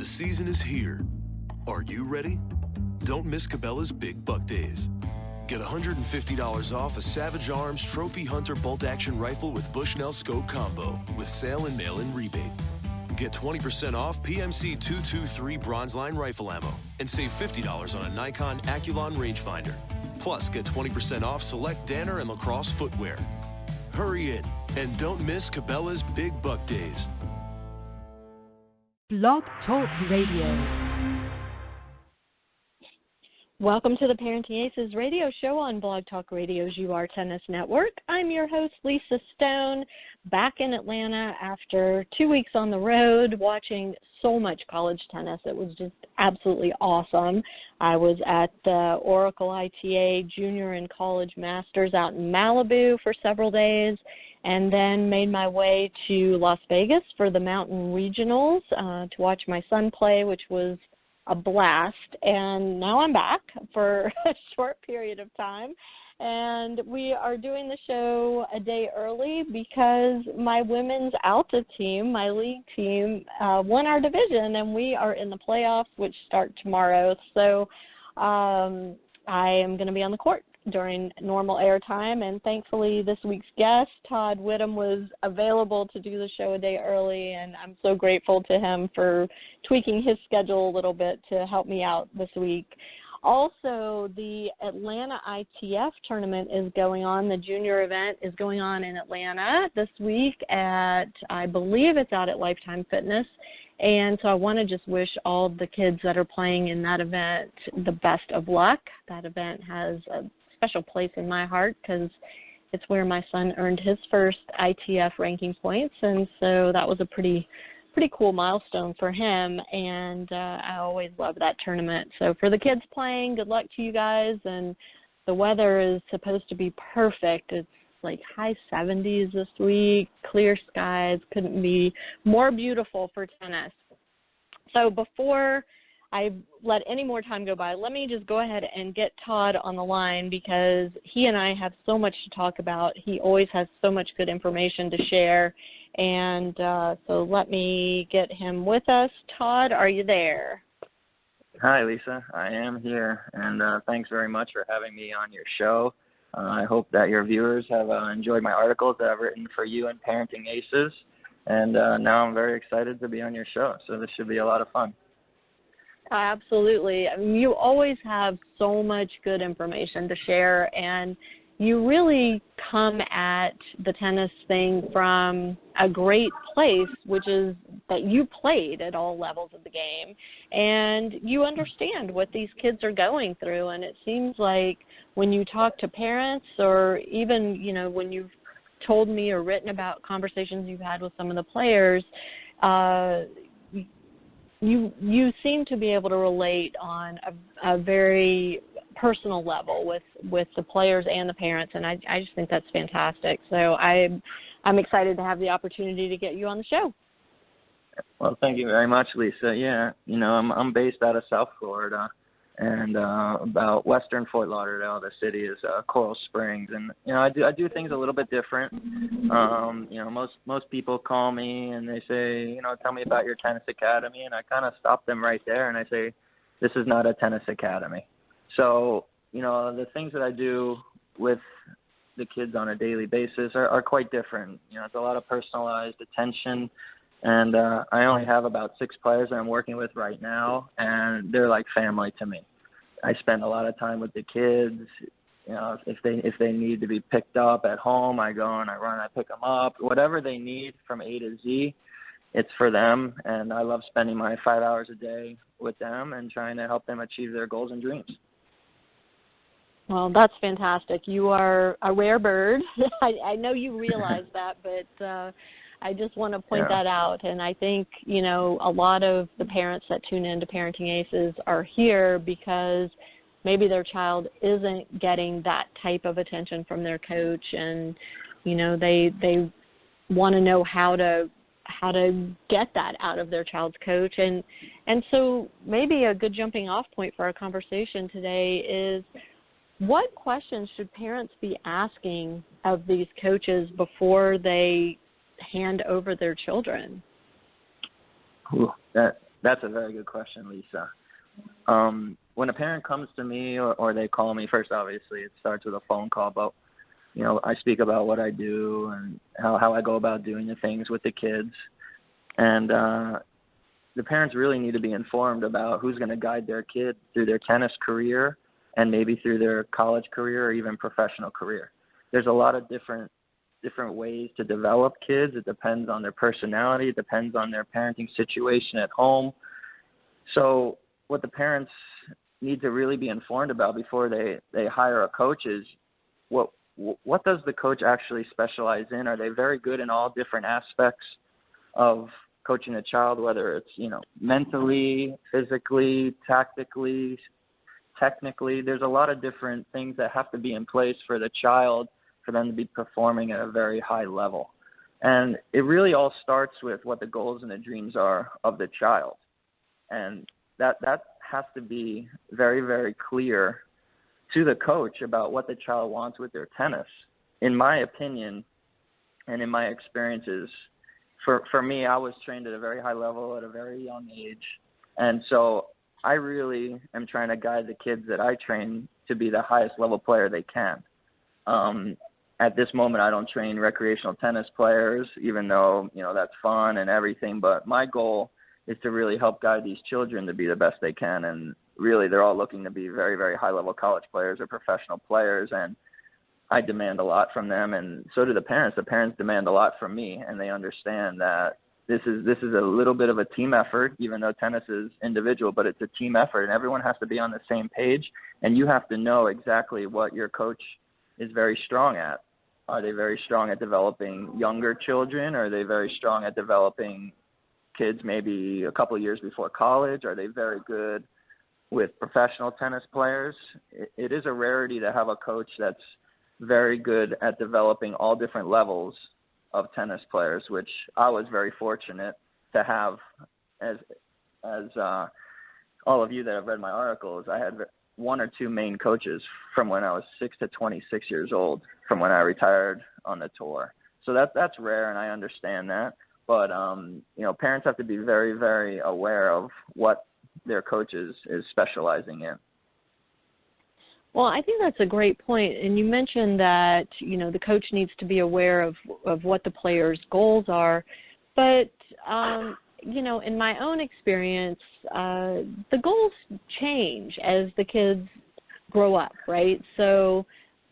The season is here. Are you ready? Don't miss Cabela's Big Buck Days. Get $150 off a Savage Arms Trophy Hunter bolt-action rifle with Bushnell Scope combo with sale and mail-in rebate. Get 20% off PMC 223 Bronze Line rifle ammo and save $50 on a Nikon Aculon rangefinder. Plus, get 20% off select Danner and lacrosse footwear. Hurry in and don't miss Cabela's Big Buck Days. Blog Talk Radio. Welcome to the Parenting Aces radio show on Blog Talk Radio's UR Tennis Network. I'm your host, Lisa Stone, back in Atlanta after 2 weeks on the road watching so much college tennis. It was just absolutely awesome. I was at the Oracle ITA Junior and College Masters out in Malibu for several days, and then made my way to Las Vegas for the Mountain Regionals to watch my son play, which was a blast. And now I'm back for a short period of time, and we are doing the show a day early because my women's Alta team, my league team, won our division, and we are in the playoffs, which start tomorrow. So I am going to be on the court during normal airtime, and thankfully this week's guest, Todd Widom, was available to do the show a day early, and I'm so grateful to him for tweaking his schedule a little bit to help me out this week. Also, the Atlanta ITF tournament is going on. The junior event is going on in Atlanta this week at, I believe it's out at Lifetime Fitness. And so I want to just wish all the kids that are playing in that event the best of luck. That event has a special place in my heart because it's where my son earned his first ITF ranking points, and so that was a pretty cool milestone for him, and I always love that tournament. So for the kids playing, good luck to you guys, and the weather is supposed to be perfect. It's like high 70s this week, clear skies, couldn't be more beautiful for tennis. So before I let any more time go by, let me just go ahead and get Todd on the line because he and I have so much to talk about. He always has so much good information to share, and so let me get him with us. Todd, are you there? Hi, Lisa. I am here, and thanks very much for having me on your show. I hope that your viewers have enjoyed my articles that I've written for you and Parenting Aces, and now I'm very excited to be on your show, so this should be a lot of fun. Absolutely. I mean, you always have so much good information to share, and you really come at the tennis thing from a great place, which is that you played at all levels of the game, and you understand what these kids are going through. And it seems like when you talk to parents, or even, you know, when you've told me or written about conversations you've had with some of the players, you seem to be able to relate on a very personal level with the players and the parents, and I just think that's fantastic. So I'm excited to have the opportunity to get you on the show. Well, thank you very much, Lisa. Yeah, you know, I'm based out of South Florida, and about western Fort Lauderdale. The city is Coral Springs, and you know, I do things a little bit different. You know, most people call me and they say, you know, tell me about your tennis academy, and I kind of stop them right there and I say, this is not a tennis academy. So, you know, the things that I do with the kids on a daily basis are quite different. You know, it's a lot of personalized attention, and I only have about 6 players that I'm working with right now, and they're like family to me. I spend a lot of time with the kids. You know, if they need to be picked up at home, I go and I run, I pick them up. Whatever they need from A to Z, it's for them, and I love spending my 5 hours a day with them and trying to help them achieve their goals and dreams. Well, that's fantastic. You are a rare bird. I know you realize that, but I just want to point that out. And I think, you know, a lot of the parents that tune in to Parenting Aces are here because maybe their child isn't getting that type of attention from their coach, and, you know, they want to know how to get that out of their child's coach. And so maybe a good jumping off point for our conversation today is, what questions should parents be asking of these coaches before they hand over their children? Ooh, that That's a very good question, Lisa. When a parent comes to me or they call me, first, obviously, it starts with a phone call, but, I speak about what I do and how I go about doing the things with the kids. And the parents really need to be informed about who's going to guide their kid through their tennis career and maybe through their college career or even professional career. There's a lot of different ways to develop kids. It depends on their personality. It depends on their parenting situation at home. So what the parents need to really be informed about before they hire a coach is what does the coach actually specialize in? Are they very good in all different aspects of coaching a child, whether it's, mentally, physically, tactically, technically? There's a lot of different things that have to be in place for the child for them to be performing at a very high level. And it really all starts with what the goals and the dreams are of the child. And that has to be very, very clear to the coach about what the child wants with their tennis. In my opinion and in my experiences, for me, I was trained at a very high level at a very young age. And so I really am trying to guide the kids that I train to be the highest level player they can. At this moment, I don't train recreational tennis players, even though, that's fun and everything. But my goal is to really help guide these children to be the best they can. And really, they're all looking to be very, very high-level college players or professional players. And I demand a lot from them, and so do the parents. The parents demand a lot from me, and they understand that this is a little bit of a team effort, even though tennis is individual, but it's a team effort, and everyone has to be on the same page, and you have to know exactly what your coach is very strong at. Are they very strong at developing younger children? Are they very strong at developing kids maybe a couple of years before college? Are they very good with professional tennis players? It is a rarity to have a coach that's very good at developing all different levels of tennis players, which I was very fortunate to have. As all of you that have read my articles, I had one or two main coaches from when I was 6 to 26 years old, from when I retired on the tour. So that's rare, and I understand that. But parents have to be very, very aware of what their coach is specializing in. Well, I think that's a great point. And you mentioned that, the coach needs to be aware of what the player's goals are. But, in my own experience, the goals change as the kids grow up, right? So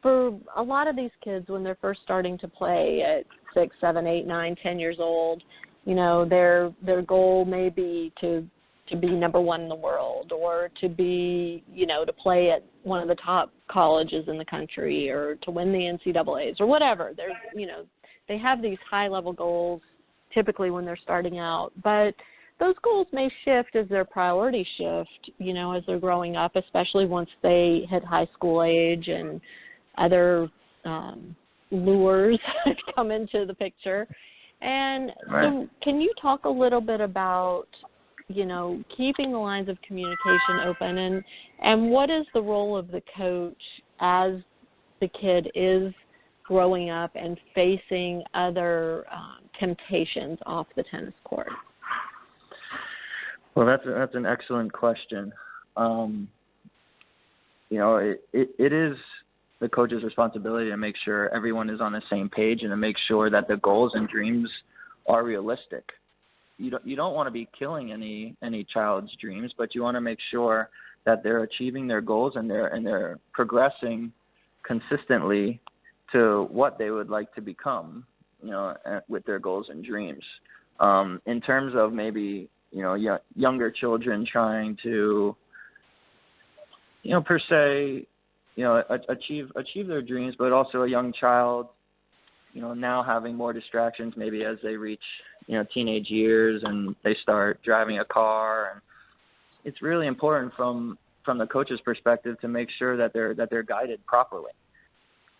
for a lot of these kids, when they're first starting to play at 6, 7, 8, 9, 10 years old, their goal may be to be number one in the world, or to be, to play at one of the top colleges in the country, or to win the NCAAs, or whatever. There's, they have these high-level goals typically when they're starting out, but those goals may shift as their priorities shift, as they're growing up, especially once they hit high school age and other lures come into the picture. And so can you talk a little bit about keeping the lines of communication open, and what is the role of the coach as the kid is growing up and facing other temptations off the tennis court? Well, that's an excellent question. It is the coach's responsibility to make sure everyone is on the same page and to make sure that the goals and dreams are realistic. You don't want to be killing any child's dreams, but you want to make sure that they're achieving their goals and they're progressing consistently to what they would like to become, with their goals and dreams. In terms of maybe younger children trying to per se achieve their dreams, but also a young child now having more distractions maybe as they reach teenage years and they start driving a car. And it's really important from the coach's perspective to make sure that they're guided properly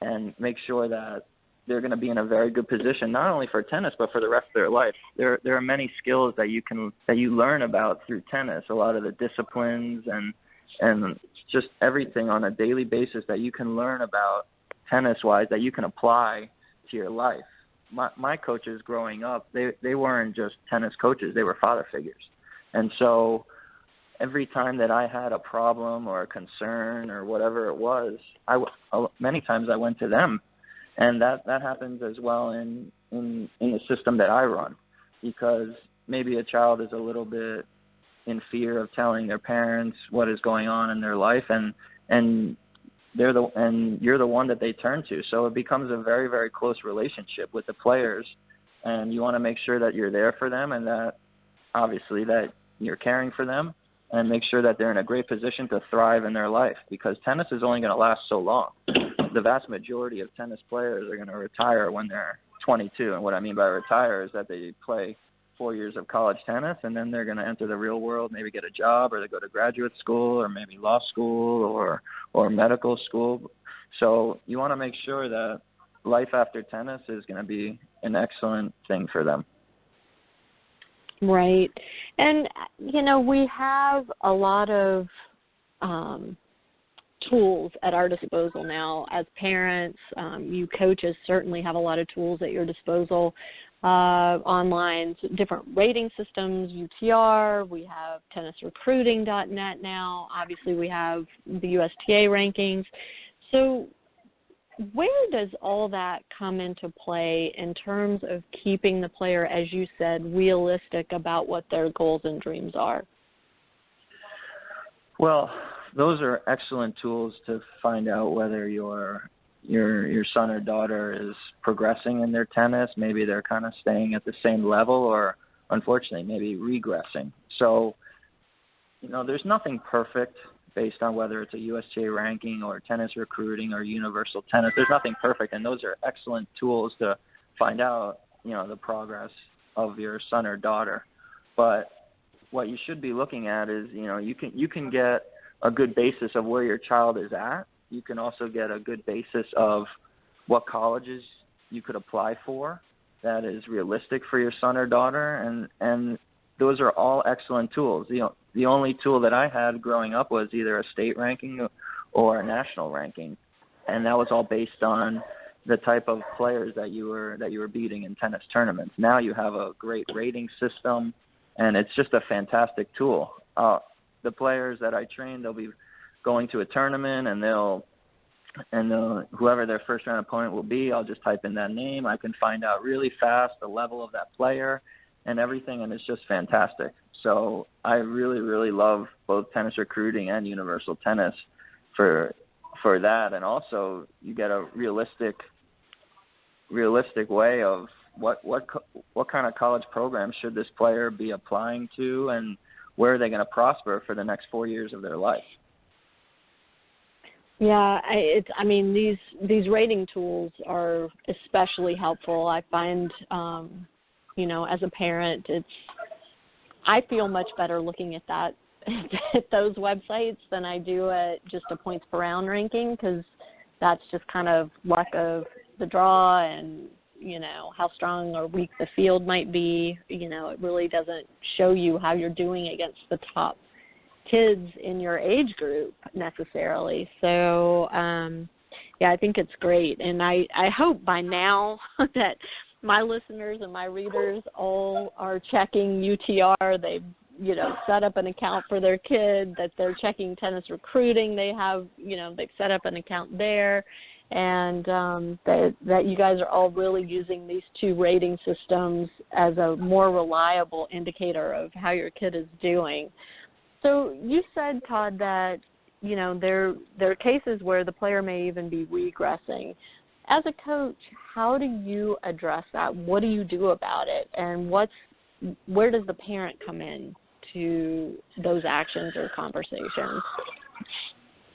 and make sure that they're going to be in a very good position, not only for tennis but for the rest of their life. There are many skills that you learn about through tennis, a lot of the disciplines and just everything on a daily basis that you can learn about tennis-wise that you can apply to your life. My coaches growing up, they weren't just tennis coaches, they were father figures. And so every time that I had a problem or a concern or whatever it was, many times I went to them. And that happens as well in the system that I run, because maybe a child is a little bit in fear of telling their parents what is going on in their life, and you're the one that they turn to. So it becomes a very, very close relationship with the players, and you want to make sure that you're there for them, and that obviously that you're caring for them, and make sure that they're in a great position to thrive in their life, because tennis is only going to last so long. The vast majority of tennis players are going to retire when they're 22. And what I mean by retire is that they play 4 years of college tennis, and then they're going to enter the real world, maybe get a job, or they go to graduate school, or maybe law school, or medical school. So you want to make sure that life after tennis is going to be an excellent thing for them. Right. And, we have a lot of tools at our disposal now as parents. You coaches certainly have a lot of tools at your disposal online, different rating systems, UTR. We have tennisrecruiting.net now. Obviously, we have the USTA rankings. So where does all that come into play in terms of keeping the player, as you said, realistic about what their goals and dreams are? Well, those are excellent tools to find out whether your son or daughter is progressing in their tennis. Maybe they're kind of staying at the same level, or unfortunately maybe regressing. So, there's nothing perfect based on whether it's a USTA ranking or tennis recruiting or universal tennis. There's nothing perfect, and those are excellent tools to find out, the progress of your son or daughter. But what you should be looking at is, you can get a good basis of where your child is at. You can also get a good basis of what colleges you could apply for that is realistic for your son or daughter, and those are all excellent tools. The only tool that I had growing up was either a state ranking or a national ranking, and that was all based on the type of players that you were beating in tennis tournaments. Now you have a great rating system, and it's just a fantastic tool. The players that I train, they'll be going to a tournament, and whoever their first round opponent will be, I'll just type in that name. I can find out really fast the level of that player and everything, and it's just fantastic. So I really, really love both tennis recruiting and universal tennis for that, and also you get a realistic way of what kind of college program should this player be applying to, and where are they going to prosper for the next 4 years of their life. Yeah, these rating tools are especially helpful. I find, as a parent, I feel much better looking at that at those websites than I do at just a points per round ranking, because that's just kind of luck of the draw and how strong or weak the field might be. It really doesn't show you how you're doing against the top kids in your age group necessarily. So, I think it's great. And I hope by now that my listeners and my readers all are checking UTR. They've, set up an account for their kid, that they're checking tennis recruiting. They have, they've set up an account there. And that you guys are all really using these two rating systems as a more reliable indicator of how your kid is doing. So you said, Todd, that, there are cases where the player may even be regressing. As a coach, how do you address that? What do you do about it? And where does the parent come in to those actions or conversations?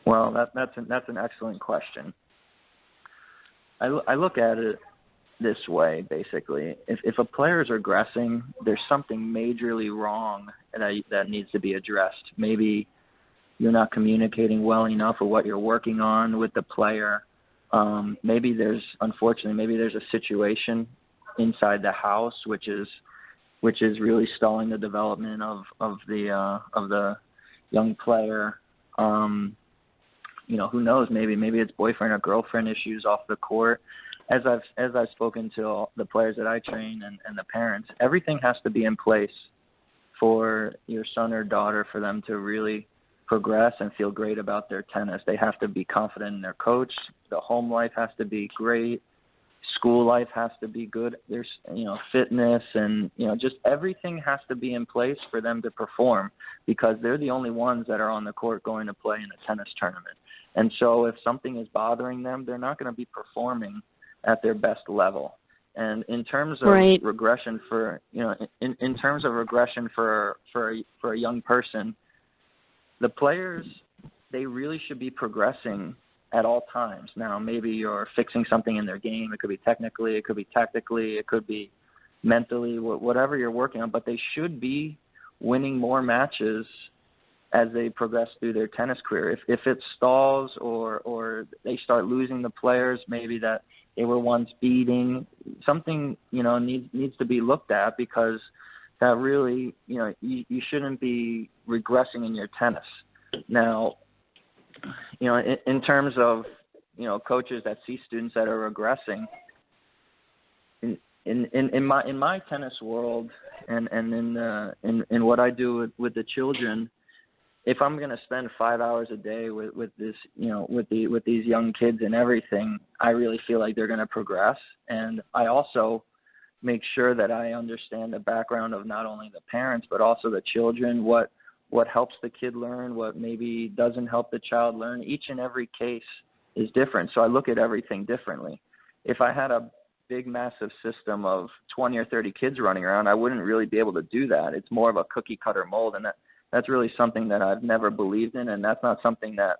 Well, that's an excellent question. I look at it this way, basically. If a player is regressing, there's something majorly wrong that needs to be addressed. Maybe you're not communicating well enough of what you're working on with the player. Maybe there's a situation inside the house which is really stalling the development of the young player. Who knows? Maybe it's boyfriend or girlfriend issues off the court. As I've spoken to all the players that I train and the parents, everything has to be in place for your son or daughter, for them to really progress and feel great about their tennis. They have to be confident in their coach. The home life has to be great. School life has to be good. There's, fitness and, just everything has to be in place for them to perform, because they're the only ones that are on the court going to play in a tennis tournament. And so if something is bothering them, they're not going to be performing at their best level. And in terms of regression for, in terms of regression for a young person, the players, they really should be progressing at all times. Now, maybe you're fixing something in their game. It could be technically, it could be tactically, it could be mentally, whatever you're working on. But they should be winning more matches as they progress through their tennis career. If it stalls or they start losing the players maybe that they were once beating, something, needs to be looked at, because that really, you shouldn't be regressing in your tennis. Now, in terms of, coaches that see students that are regressing, in my tennis world and in what I do with the children, if I'm going to spend 5 hours a day with this, with these young kids and everything, I really feel like they're going to progress. And I also make sure that I understand the background of not only the parents, but also the children, what helps the kid learn, what maybe doesn't help the child learn. Each and every case is different, so I look at everything differently. If I had a big, massive system of 20 or 30 kids running around, I wouldn't really be able to do that. It's more of a cookie-cutter mold, and that's really something that I've never believed in, and that's not something that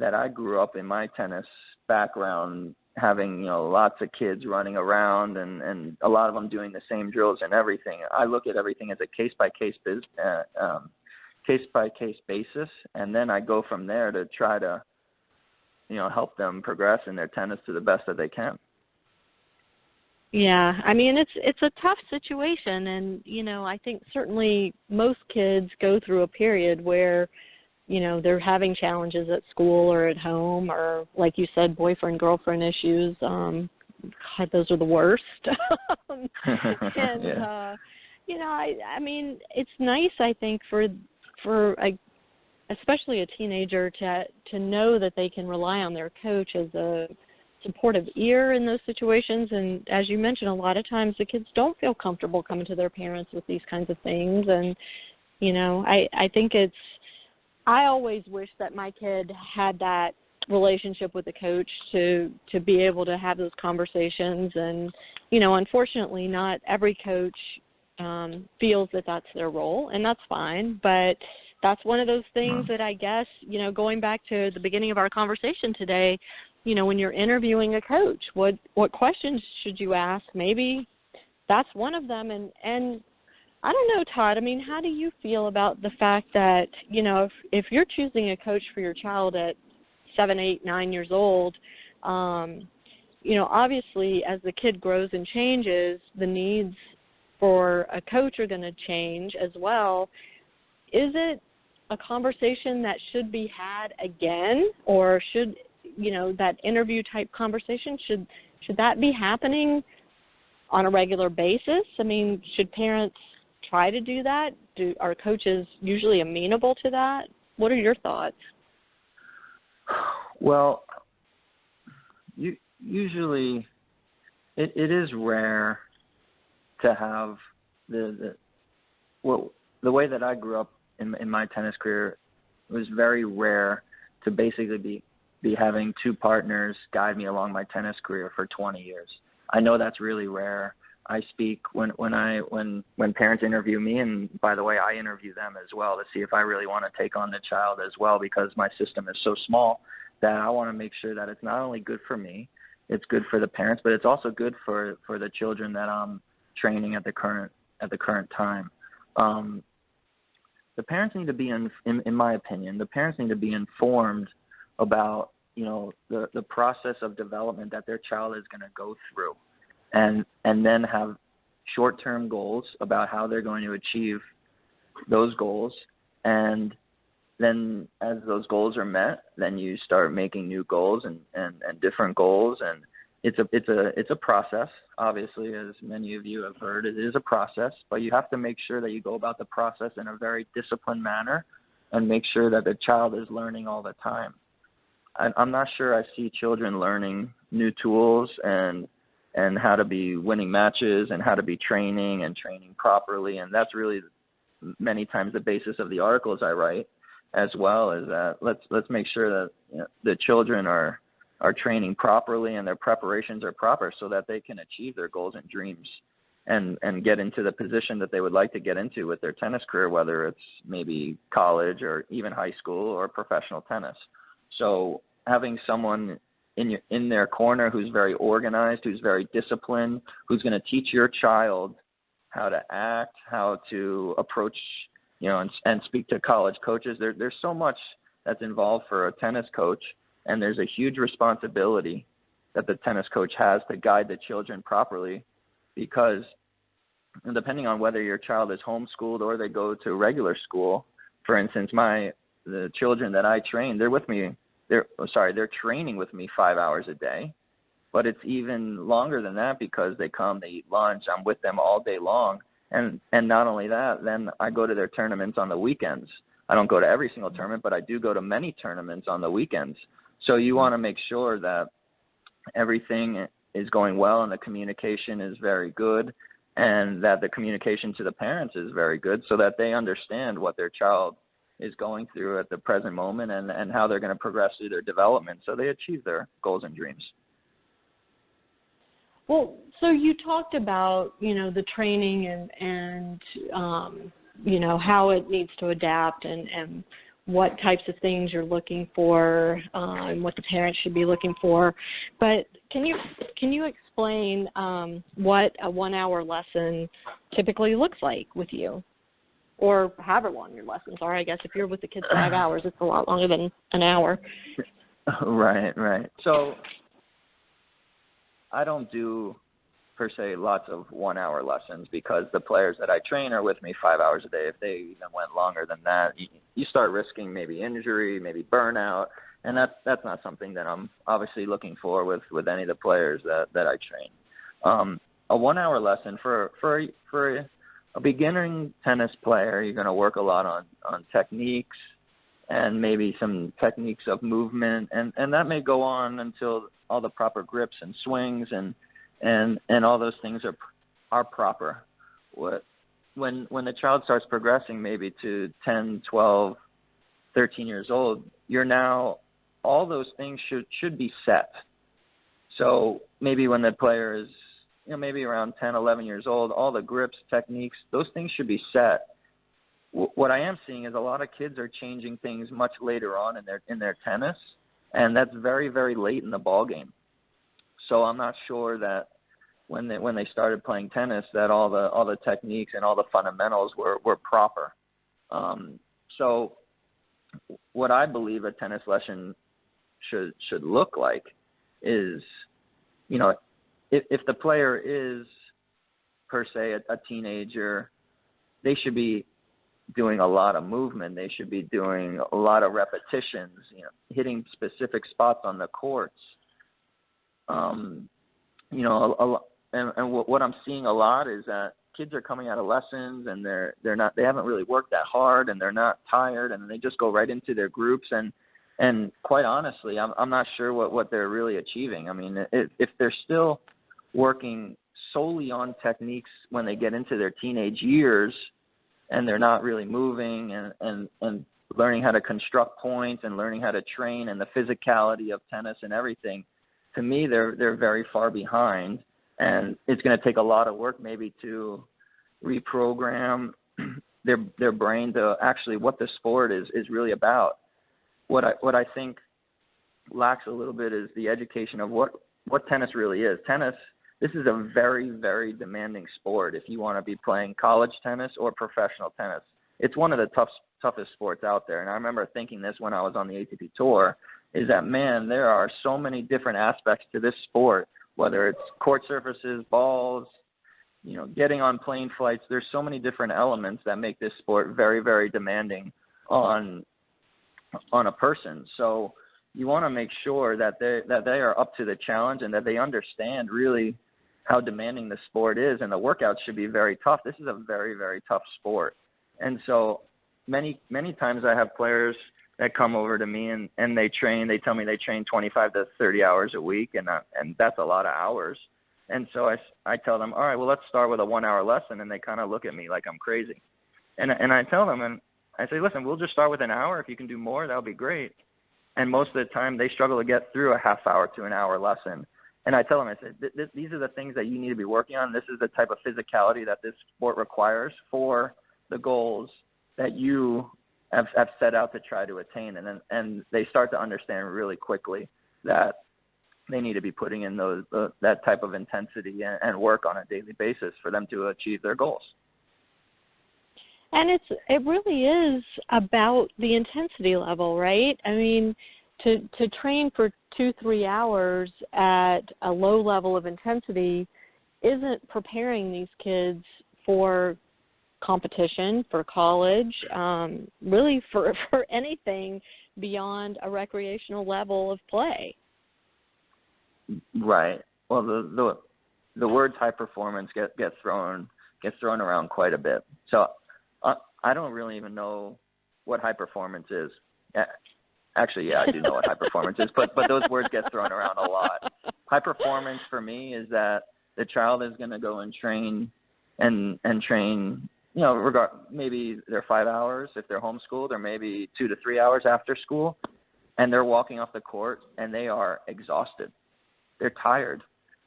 I grew up in my tennis background, having lots of kids running around and a lot of them doing the same drills and everything. I look at everything as a case-by-case basis, and then I go from there to try to help them progress in their tennis to the best that they can. Yeah, I mean, it's a tough situation, and I think certainly most kids go through a period where they're having challenges at school or at home, or like you said, boyfriend girlfriend issues. God, those are the worst. And yeah. I mean, it's nice, I think, for especially a teenager to know that they can rely on their coach as a supportive ear in those situations. And as you mentioned, a lot of times the kids don't feel comfortable coming to their parents with these kinds of things. And, I think I always wish that my kid had that relationship with the coach to be able to have those conversations. And, unfortunately, not every coach feels that that's their role, and that's fine. But that's one of those things that I guess, going back to the beginning of our conversation today, when you're interviewing a coach, what questions should you ask? Maybe that's one of them. And I don't know, Todd, I mean, how do you feel about the fact that, if you're choosing a coach for your child at 7, 8, 9 years old, obviously as the kid grows and changes, the needs for a coach are going to change as well. Is it a conversation that should be had again, or should that interview type conversation, should that be happening on a regular basis? I mean, should parents try to do that? Are coaches usually amenable to that? What are your thoughts? Well, usually it is rare to have the way that I grew up in my tennis career. It was very rare to basically be having two partners guide me along my tennis career for 20 years. I know that's really rare. I speak when parents interview me, and by the way, I interview them as well to see if I really want to take on the child as well, because my system is so small that I want to make sure that it's not only good for me, it's good for the parents, but it's also good for the children that I'm training at the current time. The parents need to be, in my opinion, the parents need to be informed about the process of development that their child is going to go through, and then have short-term goals about how they're going to achieve those goals. And then as those goals are met, then you start making new goals and different goals, it's a process. Obviously, as many of you have heard, it is a process, but you have to make sure that you go about the process in a very disciplined manner and make sure that the child is learning all the time. I'm not sure I see children learning new tools and how to be winning matches and how to be training properly, and that's really many times the basis of the articles I write, as well as that let's make sure that the children are training properly and their preparations are proper so that they can achieve their goals and dreams and get into the position that they would like to get into with their tennis career, whether it's maybe college or even high school or professional tennis. So having someone in their corner who's very organized, who's very disciplined, who's going to teach your child how to act, how to approach, and speak to college coaches. There's so much that's involved for a tennis coach, and there's a huge responsibility that the tennis coach has to guide the children properly, because depending on whether your child is homeschooled or they go to regular school, for instance, the children that I train, they're training with me 5 hours a day, but it's even longer than that because they come, they eat lunch, I'm with them all day long. And not only that, then I go to their tournaments on the weekends. I don't go to every single tournament, but I do go to many tournaments on the weekends. So you want to make sure that everything is going well and the communication is very good, and that the communication to the parents is very good so that they understand what their child is going through at the present moment and how they're going to progress through their development so they achieve their goals and dreams. Well, so you talked about, the training and how it needs to adapt and what types of things you're looking for and what the parents should be looking for. But can you explain what a 1 hour lesson typically looks like with you? Or however long your lessons are. I guess if you're with the kids 5 hours, it's a lot longer than an hour. Right. So I don't do, per se, lots of 1 hour lessons because the players that I train are with me 5 hours a day. If they even went longer than that, you start risking maybe injury, maybe burnout, and that's not something that I'm obviously looking for with any of the players that I train. A 1 hour lesson for a beginning tennis player, you're going to work a lot on techniques and maybe some techniques of movement, and that may go on until all the proper grips and swings and all those things are proper. When the child starts progressing maybe to 10, 12, 13 years old, all those things should be set. So maybe when the player is maybe around 10, 11 years old, all the grips, techniques, those things should be set. What I am seeing is a lot of kids are changing things much later on in their tennis, and that's very, very late in the ball game. So I'm not sure that when they started playing tennis that all the techniques and all the fundamentals were proper. So what I believe a tennis lesson should look like is, if the player is, per se, a teenager, they should be doing a lot of movement. They should be doing a lot of repetitions, hitting specific spots on the courts. And what I'm seeing a lot is that kids are coming out of lessons and they haven't really worked that hard and they're not tired and they just go right into their groups and quite honestly, I'm not sure what they're really achieving. I mean, if they're still working solely on techniques when they get into their teenage years and they're not really moving and learning how to construct points and learning how to train and the physicality of tennis and everything, to me, they're very far behind. And it's going to take a lot of work maybe to reprogram their brain to actually what the sport is really about. What I think lacks a little bit is the education of what tennis really is. Tennis, this is a very, very demanding sport if you want to be playing college tennis or professional tennis. It's one of the toughest sports out there. And I remember thinking this when I was on the ATP Tour, is that, man, there are so many different aspects to this sport, whether it's court surfaces, balls, getting on plane flights. There's so many different elements that make this sport very, very demanding on a person. So, want to make sure that they are up to the challenge and that they understand really how demanding the sport is, and the workouts should be very tough. This is a very, very tough sport. And so many times I have players that come over to me and they tell me they train 25 to 30 hours a week, and that's a lot of hours. And so I tell them, all right, well, let's start with a 1 hour lesson. And they kind of look at me like I'm crazy. And I tell them, and I say, listen, we'll just start with an hour. If you can do more, that'll be great. And most of the time they struggle to get through a half hour to an hour lesson. And I tell them, I said, these are the things that you need to be working on. This is the type of physicality that this sport requires for the goals that you have set out to try to attain. And they start to understand really quickly that they need to be putting in that type of intensity and work on a daily basis for them to achieve their goals. And it really is about the intensity level, right? I mean, to train for 2-3 hours at a low level of intensity isn't preparing these kids for competition, for college, really for anything beyond a recreational level of play. Right. Well, the words high performance get thrown around quite a bit. So I don't really even know what high performance is. Actually, yeah, I do know what high performance is, but those words get thrown around a lot. High performance for me is that the child is going to go and train and train, maybe they're 5 hours if they're homeschooled, or maybe 2 to 3 hours after school, and they're walking off the court and they are exhausted. They're tired.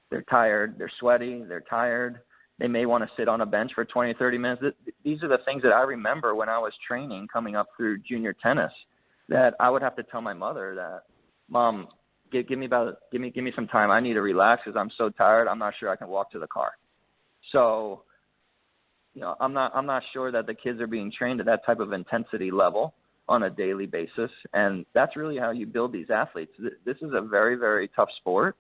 They're sweaty. They're tired. They may want to sit on a bench for 20, 30 minutes. These are the things that I remember when I was training coming up through junior tennis, that I would have to tell my mother that, Mom, give me some time. I need to relax because I'm so tired. I'm not sure I can walk to the car. So, I'm not sure that the kids are being trained at that type of intensity level on a daily basis. And that's really how you build these athletes. This is a very, very tough sport,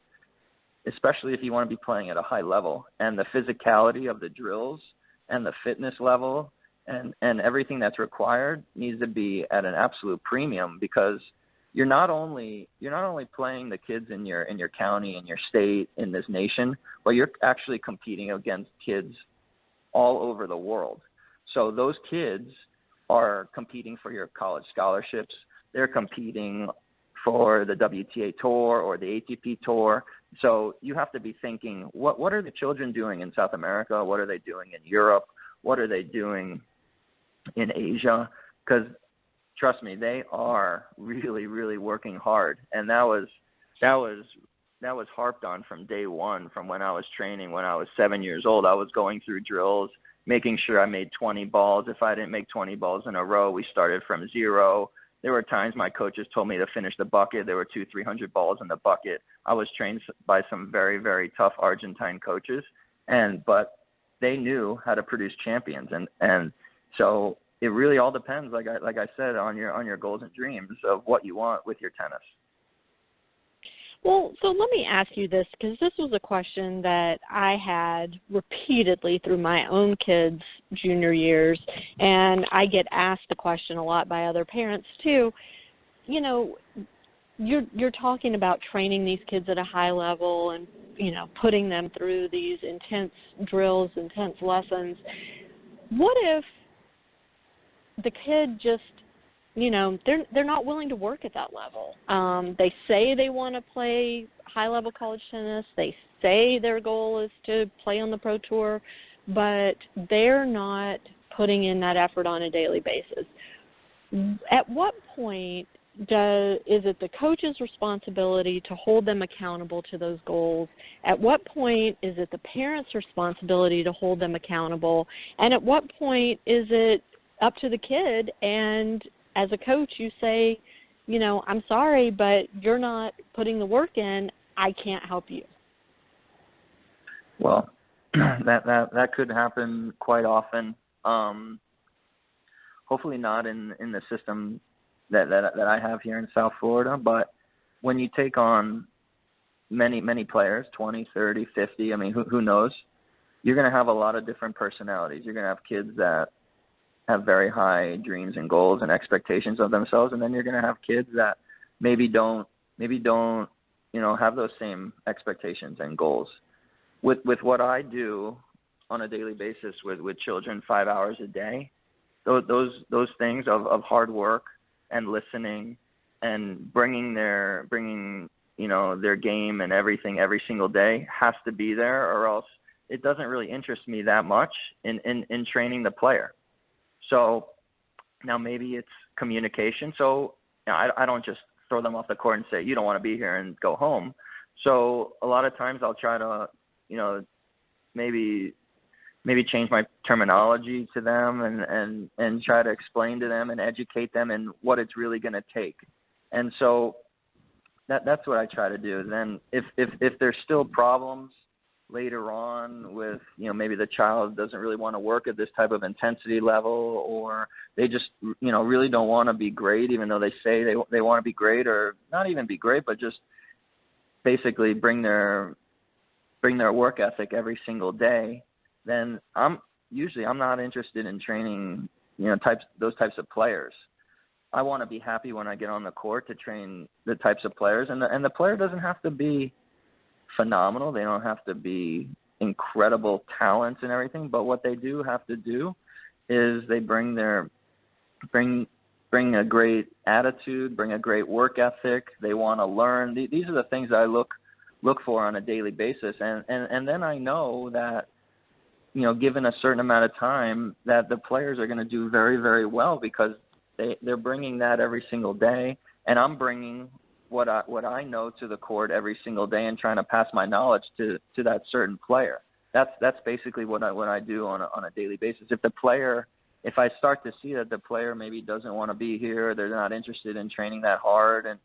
especially if you want to be playing at a high level. And the physicality of the drills and the fitness level and everything that's required needs to be at an absolute premium, because you're not only playing the kids in your county, in your state, in this nation, but you're actually competing against kids all over the world. So those kids are competing for your college scholarships. They're competing for the WTA Tour or the ATP Tour. So you have to be thinking, what are the children doing in South America? What are they doing in Europe? What are they doing in Asia? Because trust me, they are really, really working hard. And that was harped on from day one, from when I was training. When I was 7 years old, I was going through drills, making sure I made 20 balls. If I didn't make 20 balls in a row, we started from zero. There were times my coaches told me to finish the bucket. There were 200-300 balls in the bucket. I was trained by some very, very tough Argentine coaches, but they knew how to produce champions. And so it really all depends, like I said, on your goals and dreams of what you want with your tennis. Well, so let me ask you this, because this was a question that I had repeatedly through my own kids' junior years, and I get asked the question a lot by other parents too. You're talking about training these kids at a high level and, putting them through these intense drills, intense lessons. What if the kid just, they're not willing to work at that level? They say they want to play high-level college tennis. They say their goal is to play on the Pro Tour, but they're not putting in that effort on a daily basis. At what point is it the coach's responsibility to hold them accountable to those goals? At what point is it the parent's responsibility to hold them accountable? And at what point is it up to the kid, and as a coach you say, I'm sorry, but you're not putting the work in. I can't help you. Well, that could happen quite often. Hopefully not in the system that I have here in South Florida, but when you take on many players, 20, 30, 50, who knows, you're going to have a lot of different personalities. You're going to have kids that have very high dreams and goals and expectations of themselves, and then you're going to have kids that maybe don't don't, have those same expectations and goals. With what I do on a daily basis with children 5 hours a day, those things of hard work and listening and bringing their game and everything every single day has to be there, or else it doesn't really interest me that much in training the player. So now maybe it's communication. So I don't just throw them off the court and say, you don't want to be here, and go home. So a lot of times I'll try to, maybe change my terminology to them and try to explain to them and educate them in what it's really going to take. And so that's what I try to do. Then if there's still problems later on with, maybe the child doesn't really want to work at this type of intensity level, or they just, really don't want to be great, even though they say they want to be great, or not even be great, but just basically bring their work ethic every single day, then I'm not interested in training, those types of players. I want to be happy when I get on the court to train the types of players, and the player doesn't have to be phenomenal. They don't have to be incredible talents and everything, but what they do have to do is they bring a great attitude, bring a great work ethic. They want to learn. These are the things that I look for on a daily basis, and then I know that, given a certain amount of time, that the players are going to do very, very well, because they're bringing that every single day, and I'm bringing what I know to the court every single day and trying to pass my knowledge to that certain player. That's basically what I do on a daily basis. If I start to see that the player maybe doesn't want to be here, they're not interested in training that hard, and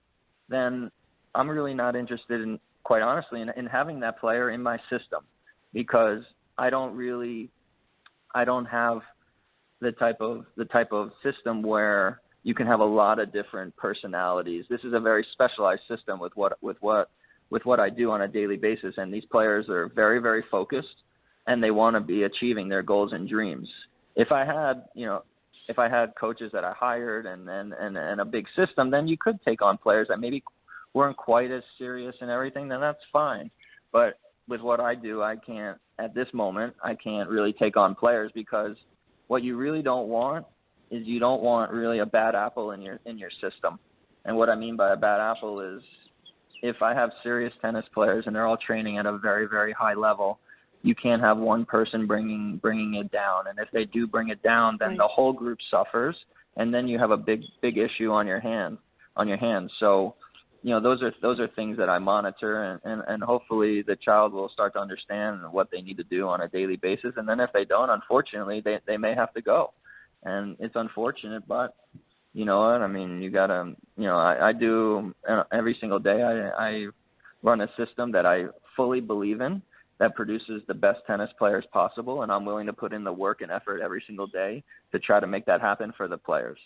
then I'm really not interested in, quite honestly, in having that player in my system, because I don't have the type of system where you can have a lot of different personalities. This is a very specialized system with what I do on a daily basis, and these players are very, very focused, and they want to be achieving their goals and dreams. If I had coaches that I hired and a big system, then you could take on players that maybe weren't quite as serious and everything, then that's fine. But with what I do, at this moment, I can't really take on players, because what you really don't want is, you don't want really a bad apple in your system. And what I mean by a bad apple is, if I have serious tennis players and they're all training at a very, very high level, you can't have one person bringing it down. And if they do bring it down, then the whole group suffers, and then you have a big issue on your hands. So, those are things that I monitor, and hopefully the child will start to understand what they need to do on a daily basis. And then if they don't, unfortunately, they may have to go. And it's unfortunate, but you know what? I mean, you gotta, I do every single day. I run a system that I fully believe in, that produces the best tennis players possible, and I'm willing to put in the work and effort every single day to try to make that happen for the players.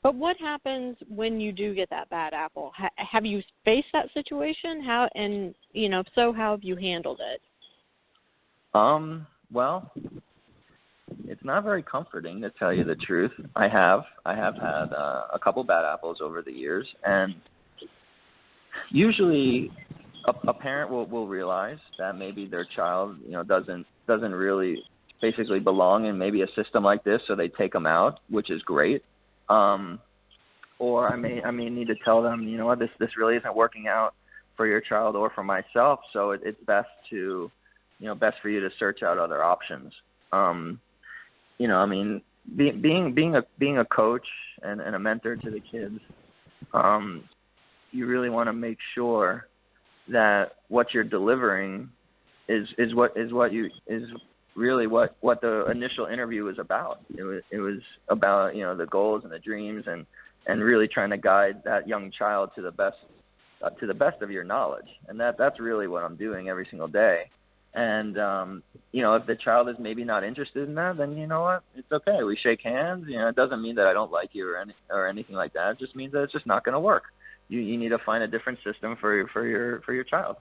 But what happens when you do get that bad apple? Have you faced that situation? If so, how have you handled it? Well, it's not very comforting, to tell you the truth. I have had a couple bad apples over the years, and usually a parent will realize that maybe their child, doesn't really basically belong in maybe a system like this, so they take them out, which is great. Or I may need to tell them, this really isn't working out for your child or for myself, so it's best for you to search out other options. Being a coach and a mentor to the kids, you really want to make sure that what you're delivering is really what the initial interview was about. It was about the goals and the dreams and really trying to guide that young child to the best of your knowledge, and that's really what I'm doing every single day. And if the child is maybe not interested in that, then you know what, it's okay. We shake hands. It doesn't mean that I don't like you or anything like that. It just means that it's just not going to work. You need to find a different system for your child.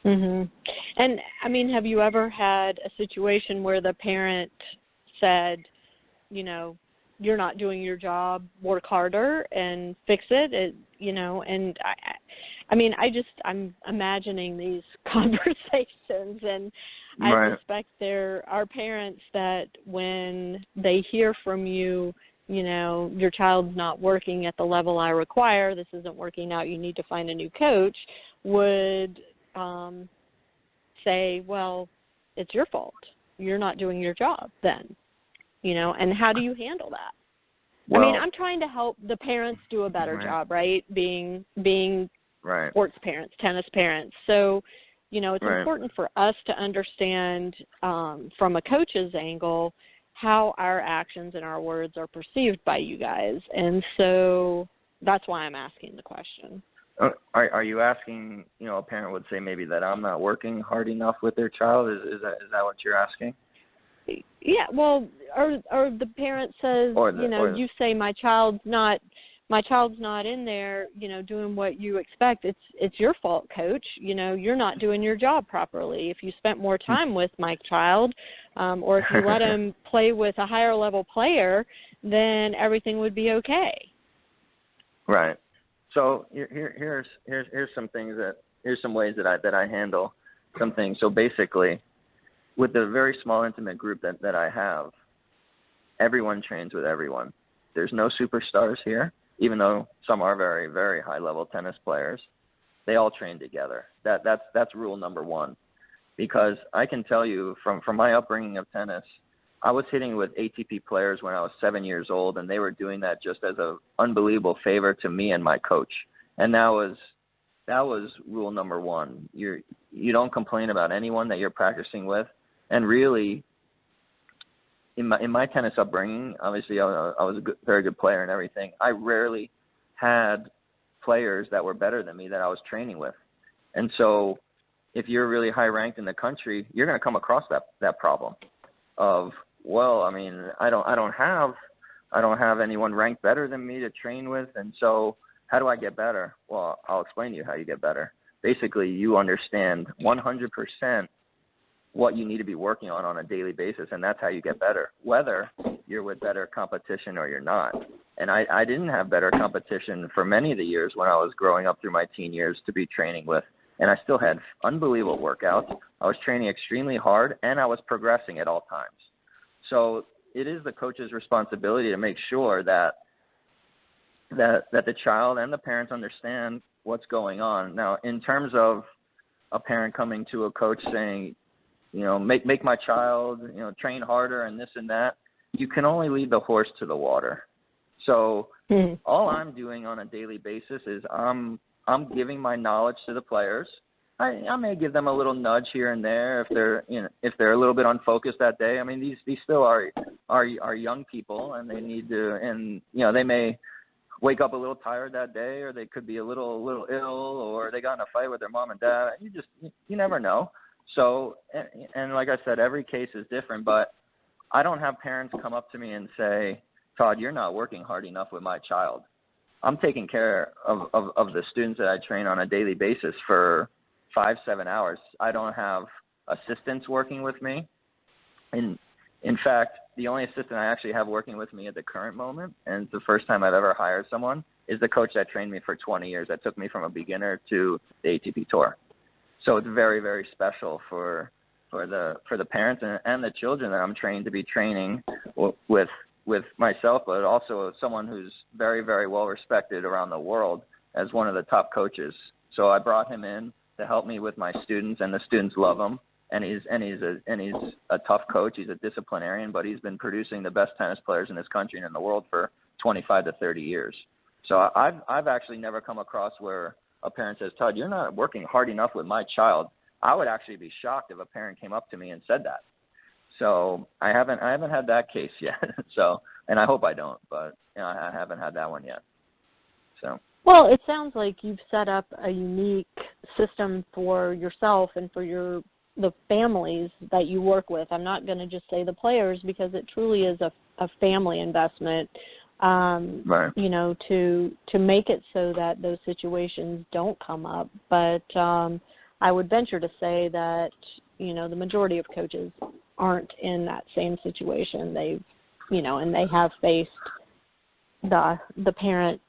Mhm. And have you ever had a situation where the parent said, you're not doing your job, work harder and fix it, and I'm imagining these conversations, and I suspect there are parents that when they hear from you, your child's not working at the level I require, this isn't working out, you need to find a new coach, would say, well, it's your fault. You're not doing your job then, and how do you handle that? Well, I'm trying to help the parents do a better job, right, being sports parents, tennis parents. So, it's important for us to understand from a coach's angle how our actions and our words are perceived by you guys. And so that's why I'm asking the question. Are you asking, a parent would say maybe that I'm not working hard enough with their child? Is that what you're asking? Yeah, well, or the parent says, you say my child's not in there, doing what you expect. It's your fault, coach. You're not doing your job properly. If you spent more time with my child, or if you let him play with a higher level player, then everything would be okay. Right. So here's some things here's some ways that I handle some things. So basically, with the very small intimate group that I have, everyone trains with everyone. There's no superstars here. Even though some are very, very high-level tennis players, they all train together. That's rule number one. Because I can tell you from my upbringing of tennis, I was hitting with ATP players when I was 7 years old, and they were doing that just as an unbelievable favor to me and my coach. And that was rule number one. You don't complain about anyone that you're practicing with. And really, in my tennis upbringing, obviously I was a very good player and everything. I rarely had players that were better than me that I was training with. And so if you're really high ranked in the country, you're going to come across that problem of, well, I don't have anyone ranked better than me to train with. And so how do I get better? Well, I'll explain to you how you get better. Basically, you understand 100% what you need to be working on a daily basis, and that's how you get better, whether you're with better competition or you're not. And I didn't have better competition for many of the years when I was growing up through my teen years to be training with, and I still had unbelievable workouts. I was training extremely hard, and I was progressing at all times. So it is the coach's responsibility to make sure that the child and the parents understand what's going on. Now, in terms of a parent coming to a coach saying, make my child, train harder and this and that, you can only lead the horse to the water. So all I'm doing on a daily basis is I'm giving my knowledge to the players. I may give them a little nudge here and there if they're a little bit unfocused that day. These still are young people, and they need to, and they may wake up a little tired that day, or they could be a little ill, or they got in a fight with their mom and dad. You never know. So, and like I said, every case is different, but I don't have parents come up to me and say, Todd, you're not working hard enough with my child. I'm taking care of the students that I train on a daily basis for 5-7 hours. I don't have assistants working with me. And in fact, the only assistant I actually have working with me at the current moment, and it's the first time I've ever hired someone, is the coach that trained me for 20 years. That took me from a beginner to the ATP Tour. So it's very, very special for the parents and the children that I'm trained to be training with myself, but also someone who's very, very well respected around the world as one of the top coaches. So I brought him in to help me with my students, and the students love him. And he's a tough coach. He's a disciplinarian, but he's been producing the best tennis players in this country and in the world for 25 to 30 years. So I've actually never come across where a parent says, Todd, you're not working hard enough with my child. I would actually be shocked if a parent came up to me and said that. So I haven't had that case yet. So, and I hope I don't, but I haven't had that one yet. So. Well, it sounds like you've set up a unique system for yourself and for the families that you work with. I'm not going to just say the players, because it truly is a family investment. Right. To make it so that those situations don't come up. But I would venture to say that, the majority of coaches aren't in that same situation. and they have faced the parent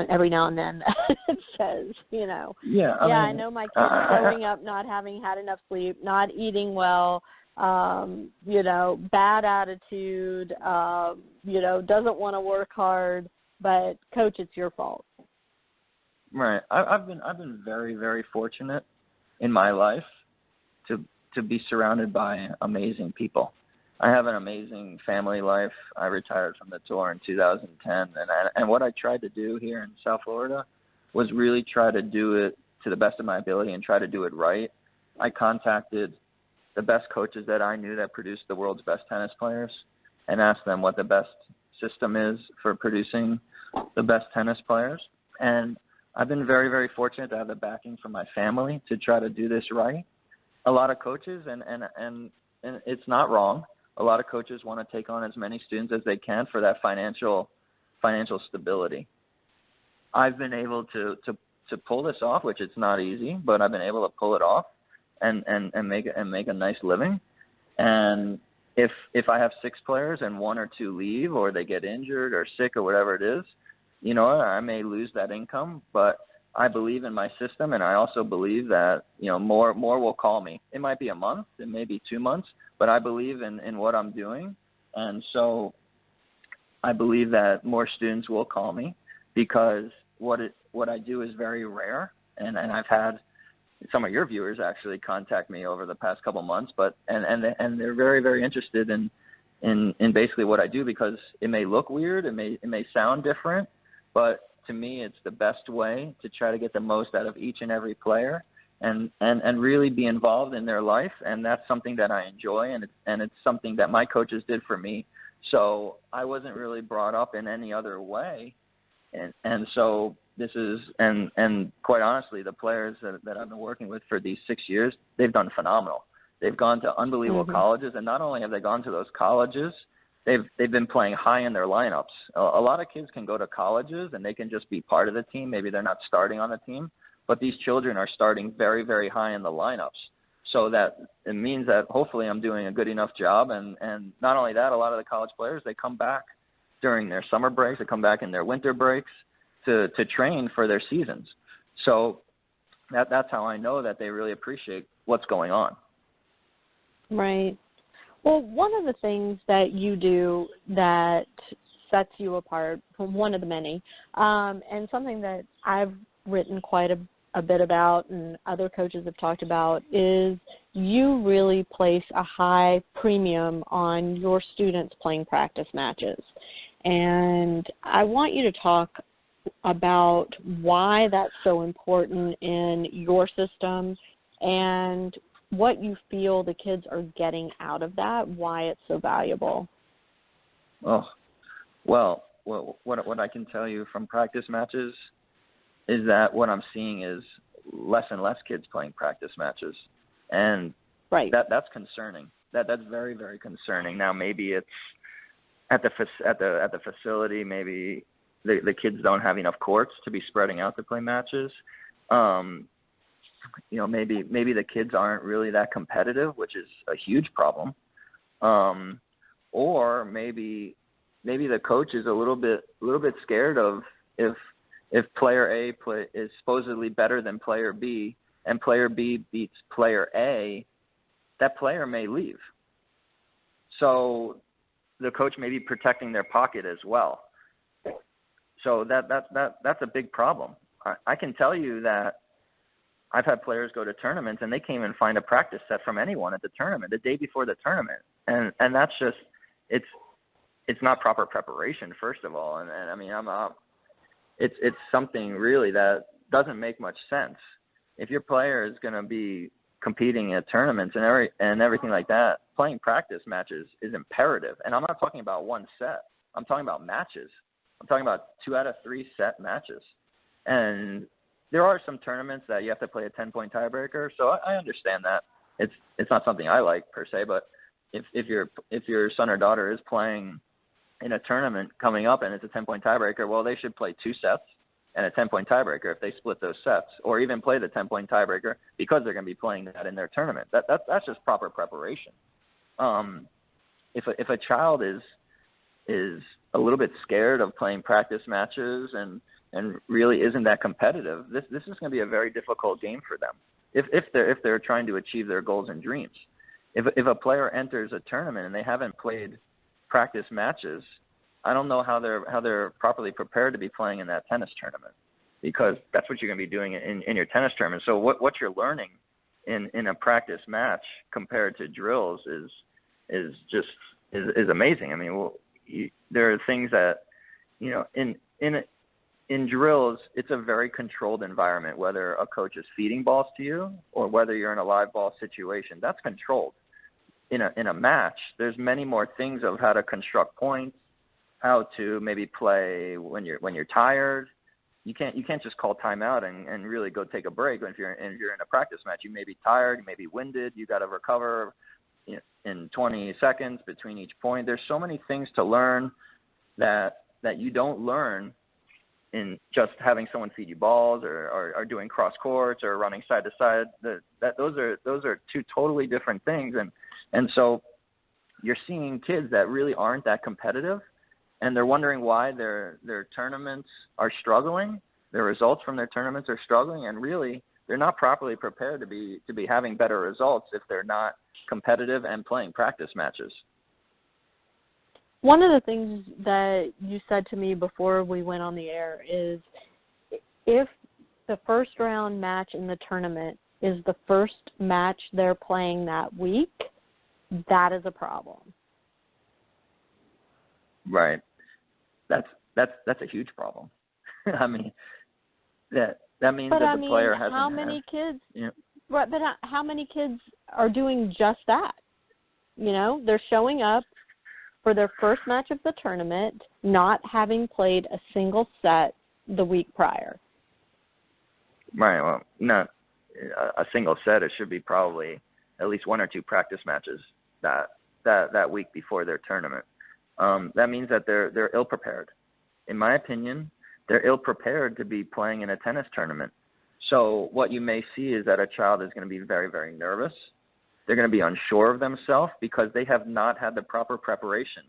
every now and then that says, I know my kid's growing up not having had enough sleep, not eating well, bad attitude, doesn't want to work hard, but coach, it's your fault. Right. I've been very, very fortunate in my life to be surrounded by amazing people. I have an amazing family life. I retired from the tour in 2010, and what I tried to do here in South Florida was really try to do it to the best of my ability and try to do it right. I contacted the best coaches that I knew that produced the world's best tennis players and asked them what the best system is for producing the best tennis players. And I've been very, very fortunate to have the backing from my family to try to do this right. A lot of coaches, and it's not wrong, a lot of coaches want to take on as many students as they can for that financial stability. I've been able to pull this off, which it's not easy, but I've been able to pull it off and make a nice living. And if I have 6 players and 1 or 2 leave or they get injured or sick or whatever it is, I may lose that income, but I believe in my system, and I also believe that, more will call me. It might be a month, it may be 2 months, but I believe in what I'm doing. And so I believe that more students will call me because what I do is very rare. And I've had some of your viewers actually contact me over the past couple months, and they're very, very interested in basically what I do because it may look weird, it may sound different, but to me, it's the best way to try to get the most out of each and every player and really be involved in their life. And that's something that I enjoy, and it's something that my coaches did for me. So I wasn't really brought up in any other way. And so this is, and quite honestly, the players that I've been working with for these 6 years, they've done phenomenal. They've gone to unbelievable colleges, and not only have they gone to those colleges, they've been playing high in their lineups. A lot of kids can go to colleges and they can just be part of the team. Maybe they're not starting on the team, but these children are starting very, very high in the lineups. So that it means that hopefully I'm doing a good enough job. And not only that, a lot of the college players, they come back during their summer breaks, they come back in their winter breaks to train for their seasons. So that's how I know that they really appreciate what's going on. Right. Well, one of the things that you do that sets you apart from one of the many, and something that I've written quite a bit about and other coaches have talked about, is you really place a high premium on your students playing practice matches. And I want you to talk about why that's so important in your system and what you feel the kids are getting out of that, why it's so valuable. Oh, well, what I can tell you from practice matches is that what I'm seeing is less and less kids playing practice matches, and right. That's concerning. That's very, very concerning. Now maybe it's at the facility, maybe the kids don't have enough courts to be spreading out to play matches. Maybe the kids aren't really that competitive, which is a huge problem. Or maybe the coach is a little bit scared of if player A is supposedly better than player B and player B beats player A, that player may leave. So the coach may be protecting their pocket as well. So that's a big problem. I can tell you that I've had players go to tournaments and they can't even find a practice set from anyone at the tournament the day before the tournament, and that's just it's not proper preparation, first of all, and I mean it's something really that doesn't make much sense. If your player is going to be competing at tournaments and everything like that, playing practice matches is imperative. And I'm not talking about one set. I'm talking about matches. I'm talking about 2 out of 3 set matches. And there are some tournaments that you have to play a 10-point tiebreaker, so I understand that. It's not something I like per se, but if your son or daughter is playing in a tournament coming up and it's a 10-point tiebreaker, well, they should play 2 sets and a 10-point tiebreaker if they split those sets, or even play the 10-point tiebreaker because they're going to be playing that in their tournament. That's just proper preparation. If a child is is a little bit scared of playing practice matches and really isn't that competitive, this is going to be a very difficult game for them if they're trying to achieve their goals and dreams. If a player enters a tournament and they haven't played practice matches, I don't know how they're properly prepared to be playing in that tennis tournament, because that's what you're going to be doing in your tennis tournament. So what you're learning in a practice match compared to drills is amazing. I mean, there are things that, you know, in drills, it's a very controlled environment, whether a coach is feeding balls to you or whether you're in a live ball situation. That's controlled. In a match, there's many more things of how to construct points, how to maybe play when you're tired. You can't just call timeout and really go take a break. If you're in a practice match, you may be tired, you may be winded, you got to recover in 20 seconds between each point. There's so many things to learn that you don't learn in just having someone feed you balls or doing cross courts or running side to side. Those are two totally different things, and so you're seeing kids that really aren't that competitive, and they're wondering why their tournaments are struggling, their results from their tournaments are struggling, and really they're not properly prepared to be having better results if they're not competitive and playing practice matches. One of the things that you said to me before we went on the air is if the first round match in the tournament is the first match they're playing that week, that is a problem. Right. That's a huge problem. I mean, that means that the player hasn't. How many kids? Yeah. Right, but how many kids are doing just that? You know, they're showing up for their first match of the tournament, not having played a single set the week prior. Right. Well, not a single set. It should be probably at least one or two practice matches that week before their tournament. That means that they're ill prepared. In my opinion, they're ill prepared to be playing in a tennis tournament. So what you may see is that a child is going to be very, very nervous. They're going to be unsure of themselves because they have not had the proper preparation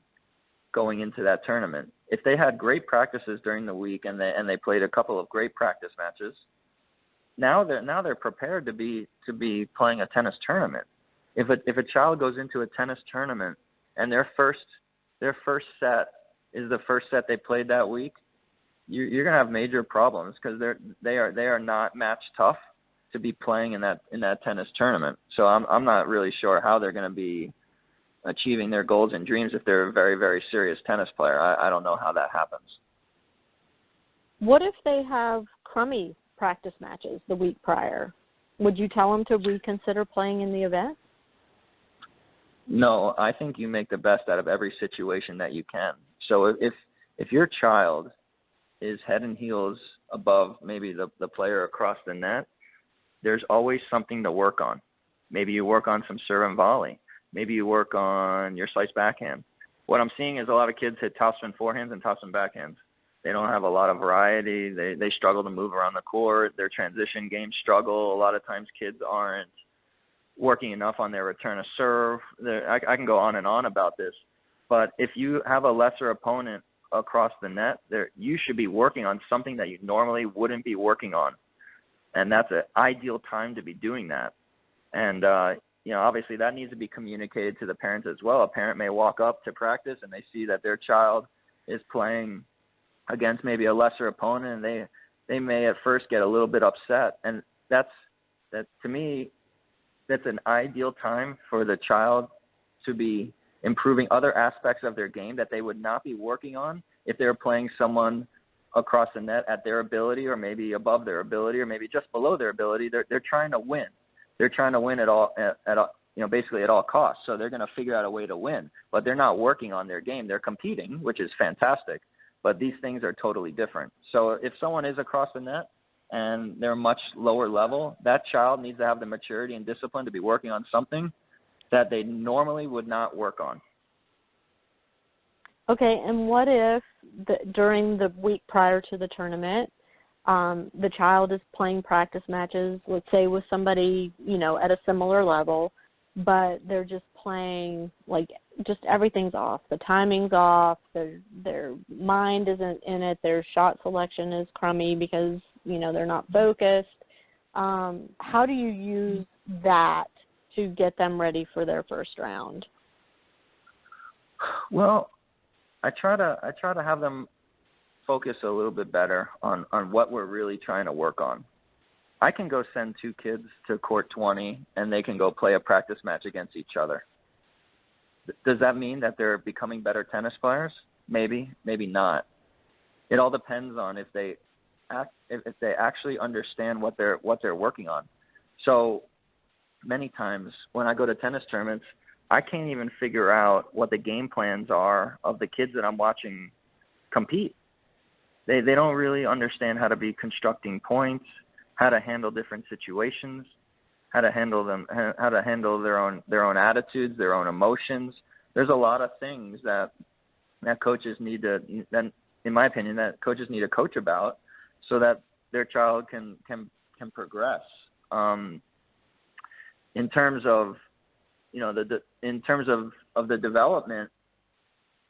going into that tournament. If they had great practices during the week and they played a couple of great practice matches, now they're prepared to be playing a tennis tournament. If a child goes into a tennis tournament and their first set is the first set they played that week, you're going to have major problems because they are not match tough to be playing in that tennis tournament. So I'm not really sure how they're going to be achieving their goals and dreams if they're a very, very serious tennis player. I don't know how that happens. What if they have crummy practice matches the week prior? Would you tell them to reconsider playing in the event? No, I think you make the best out of every situation that you can. So if your child is head and heels above maybe the player across the net, there's always something to work on. Maybe you work on some serve and volley. Maybe you work on your slice backhand. What I'm seeing is a lot of kids hit topspin forehands and topspin backhands. They don't have a lot of variety. They struggle to move around the court. Their transition games struggle. A lot of times kids aren't working enough on their return of serve. I can go on and on about this. But if you have a lesser opponent across the net, you should be working on something that you normally wouldn't be working on. And that's an ideal time to be doing that. And, obviously that needs to be communicated to the parents as well. A parent may walk up to practice and they see that their child is playing against maybe a lesser opponent, and they may at first get a little bit upset. And that to me, that's an ideal time for the child to be improving other aspects of their game that they would not be working on if they're playing someone across the net at their ability, or maybe above their ability, or maybe just below their ability. They're trying to win. They're trying to win basically at all costs. So they're going to figure out a way to win, but they're not working on their game. They're competing, which is fantastic, but these things are totally different. So if someone is across the net and they're much lower level, that child needs to have the maturity and discipline to be working on something that they normally would not work on. Okay, and what if during the week prior to the tournament, the child is playing practice matches, let's say with somebody, at a similar level, but they're just playing like just everything's off. The timing's off. Their mind isn't in it. Their shot selection is crummy because, they're not focused. How do you use that to get them ready for their first round? Well, I try to have them focus a little bit better on what we're really trying to work on. I can go send 2 kids to court 20 and they can go play a practice match against each other. Does that mean that they're becoming better tennis players? Maybe, maybe not. It all depends on if they actually understand what they're working on. So many times when I go to tennis tournaments, I can't even figure out what the game plans are of the kids that I'm watching compete. They don't really understand how to be constructing points, how to handle different situations, how to handle their own attitudes, their own emotions. There's a lot of things that coaches need to, in my opinion, that coaches need to coach about so that their child can progress. In terms of, in terms of the development,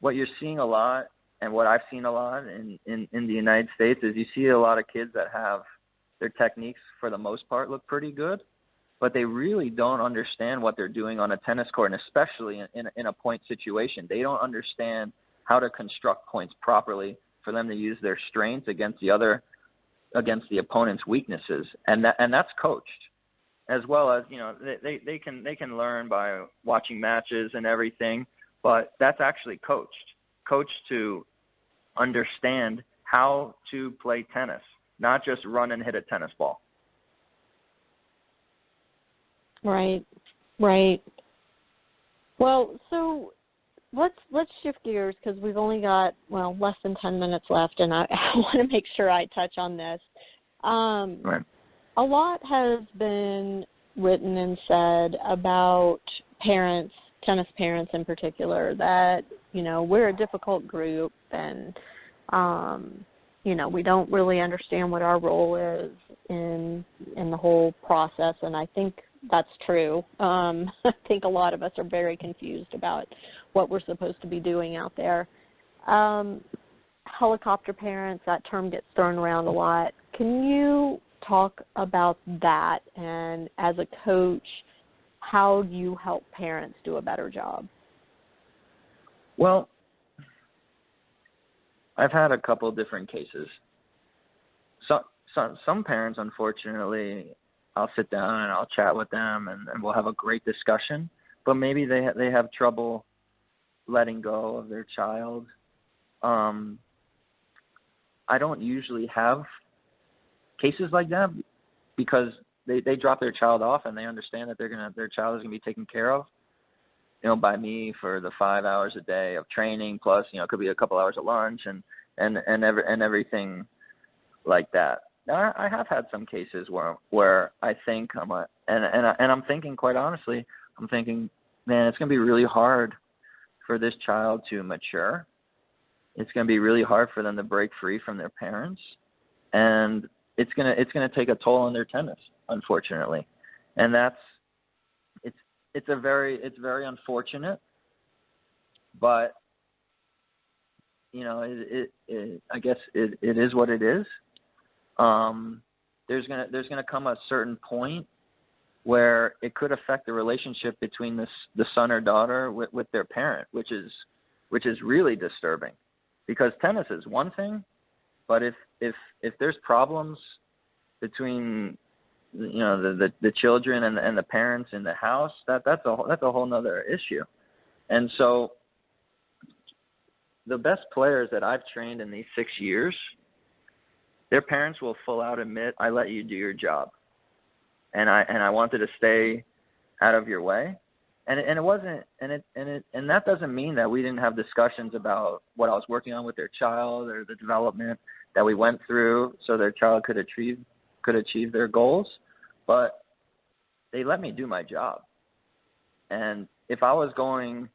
what you're seeing a lot and what I've seen a lot in the United States is you see a lot of kids that have their techniques for the most part look pretty good, but they really don't understand what they're doing on a tennis court, and especially in a point situation. They don't understand how to construct points properly for them to use their strengths against the opponent's weaknesses, and that's coached, as well as they can learn by watching matches and everything, but that's actually coached to understand how to play tennis, not just run and hit a tennis ball. Right. Well, so let's shift gears because we've only got less than 10 minutes left, and I want to make sure I touch on this. Right. A lot has been written and said about parents, tennis parents in particular, that we're a difficult group, and we don't really understand what our role is in the whole process, and I think that's true. I think a lot of us are very confused about what we're supposed to be doing out there. Helicopter parents, that term gets thrown around a lot. Can you talk about that, and as a coach, how do you help parents do a better job? Well, I've had a couple of different cases. Some parents, unfortunately, I'll sit down and I'll chat with them and we'll have a great discussion, but maybe they have trouble letting go of their child. I don't usually have cases like that because they drop their child off and they understand that their child is gonna be taken care of, by me for the 5 hours a day of training, plus it could be a couple hours at lunch and everything like that. Now, I have had some cases where I think I'm thinking, quite honestly, man, it's gonna be really hard for this child to mature. It's gonna be really hard for them to break free from their parents, and it's gonna take a toll on their tennis, unfortunately, and it's very unfortunate, but I guess it is what it is. There's gonna come a certain point where it could affect the relationship between the son or daughter with their parent, which is really disturbing, because tennis is one thing, but if there's problems between the children and the parents in the house, that's a whole nother issue. And so the best players that I've trained in these 6 years, their parents will full out admit, I let you do your job, and I wanted to stay out of your way, and it wasn't, and that doesn't mean that we didn't have discussions about what I was working on with their child or the development that we went through so their child could achieve their goals, but they let me do my job. And if I was going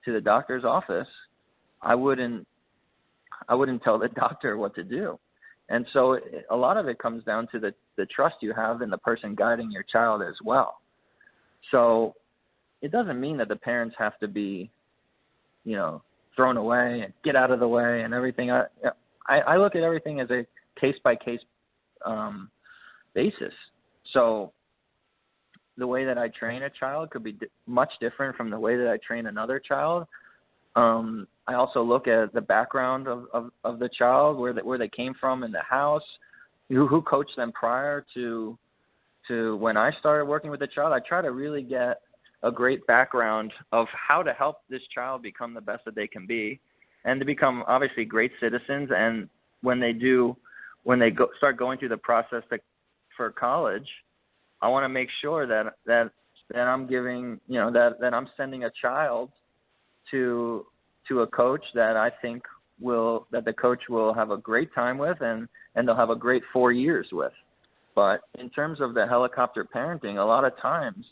to the doctor's office, I wouldn't tell the doctor what to do. And so a lot of it comes down to the trust you have in the person guiding your child as well. So it doesn't mean that the parents have to be thrown away and get out of the way and everything. I look at everything as a case-by-case basis. So the way that I train a child could be much different from the way that I train another child. I also look at the background of the child, where they came from in the house, who coached them prior to when I started working with the child. I try to really get a great background of how to help this child become the best that they can be, and to become obviously great citizens. And when they start going through the process for college, I want to make sure that I'm giving, that I'm sending a child to a coach that I think that the coach will have a great time with, and they'll have a great 4 years with. But in terms of the helicopter parenting, a lot of times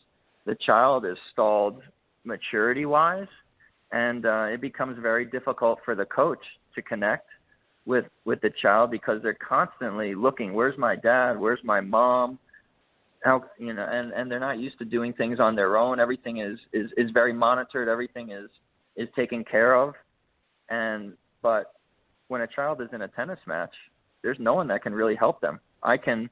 the child is stalled maturity-wise, and it becomes very difficult for the coach to connect with the child, because they're constantly looking, where's my dad, where's my mom, how, and they're not used to doing things on their own. Everything is very monitored, everything is taken care of. But when a child is in a tennis match, there's no one that can really help them. I can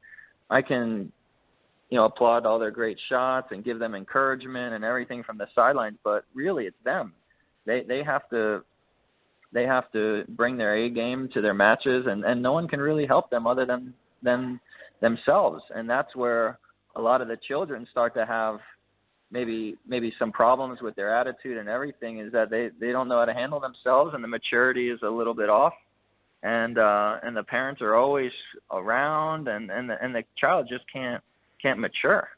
applaud all their great shots and give them encouragement and everything from the sidelines, but really it's them. They have to bring their A game to their matches, and no one can really help them other than themselves. And that's where a lot of the children start to have maybe some problems with their attitude and everything, is that they don't know how to handle themselves, and the maturity is a little bit off, and the parents are always around, and the child just can't mature.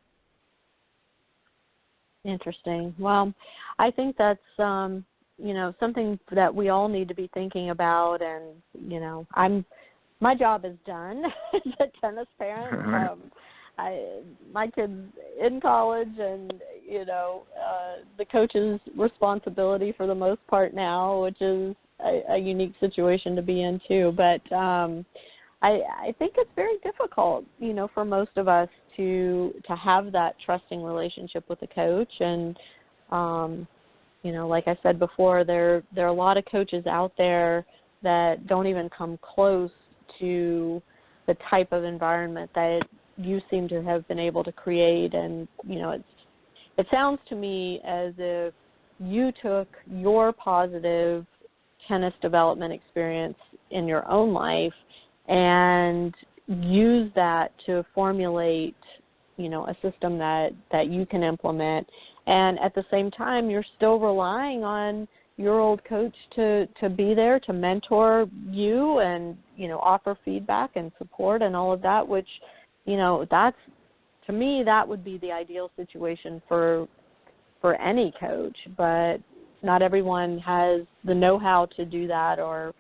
Interesting. Well, I think that's something that we all need to be thinking about, and my job is done as a tennis parent. My kid's in college, and the coach's responsibility for the most part now, which is a unique situation to be in too. But I think it's very difficult, for most of us to have that trusting relationship with the coach. And like I said before, there are a lot of coaches out there that don't even come close to the type of environment that you seem to have been able to create. And it sounds to me as if you took your positive tennis development experience in your own life and used that to formulate a system that you can implement, and at the same time you're still relying on your old coach to be there to mentor you and offer feedback and support and all of that, which that's, to me, that would be the ideal situation for any coach. But not everyone has the know-how to do that or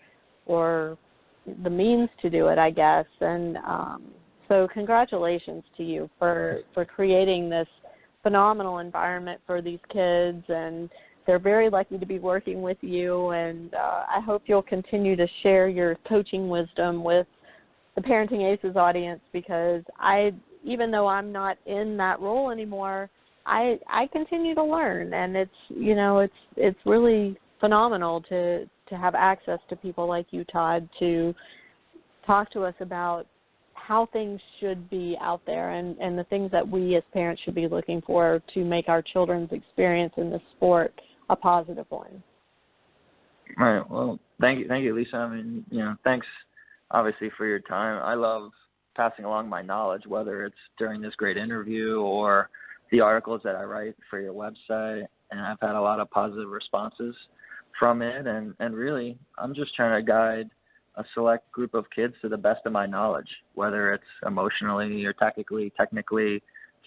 the means to do it, I guess. And so congratulations to you for creating this phenomenal environment for these kids, and they're very lucky to be working with you. And I hope you'll continue to share your coaching wisdom with the Parenting Aces audience, because even though I'm not in that role anymore, I continue to learn, and it's really phenomenal to have access to people like you, Todd, to talk to us about how things should be out there and the things that we as parents should be looking for to make our children's experience in the sport a positive one. Right. Well, thank you, Lisa. I mean, thanks obviously for your time. I love passing along my knowledge, whether it's during this great interview or the articles that I write for your website, and I've had a lot of positive responses from it. And really, I'm just trying to guide a select group of kids to the best of my knowledge, whether it's emotionally or technically,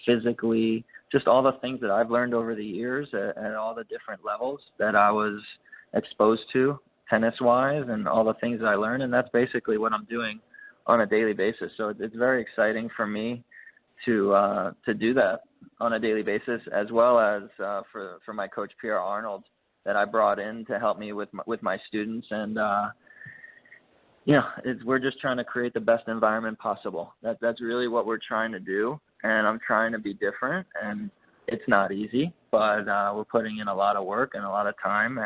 physically, just all the things that I've learned over the years at all the different levels that I was exposed to tennis-wise, and all the things that I learned. And that's basically what I'm doing on a daily basis. So it's very exciting for me to do that on a daily basis, as well as for my coach, Pierre Arnold, that I brought in to help me with my students. And we're just trying to create the best environment possible. That's really what we're trying to do, and I'm trying to be different, and it's not easy, but we're putting in a lot of work and a lot of time,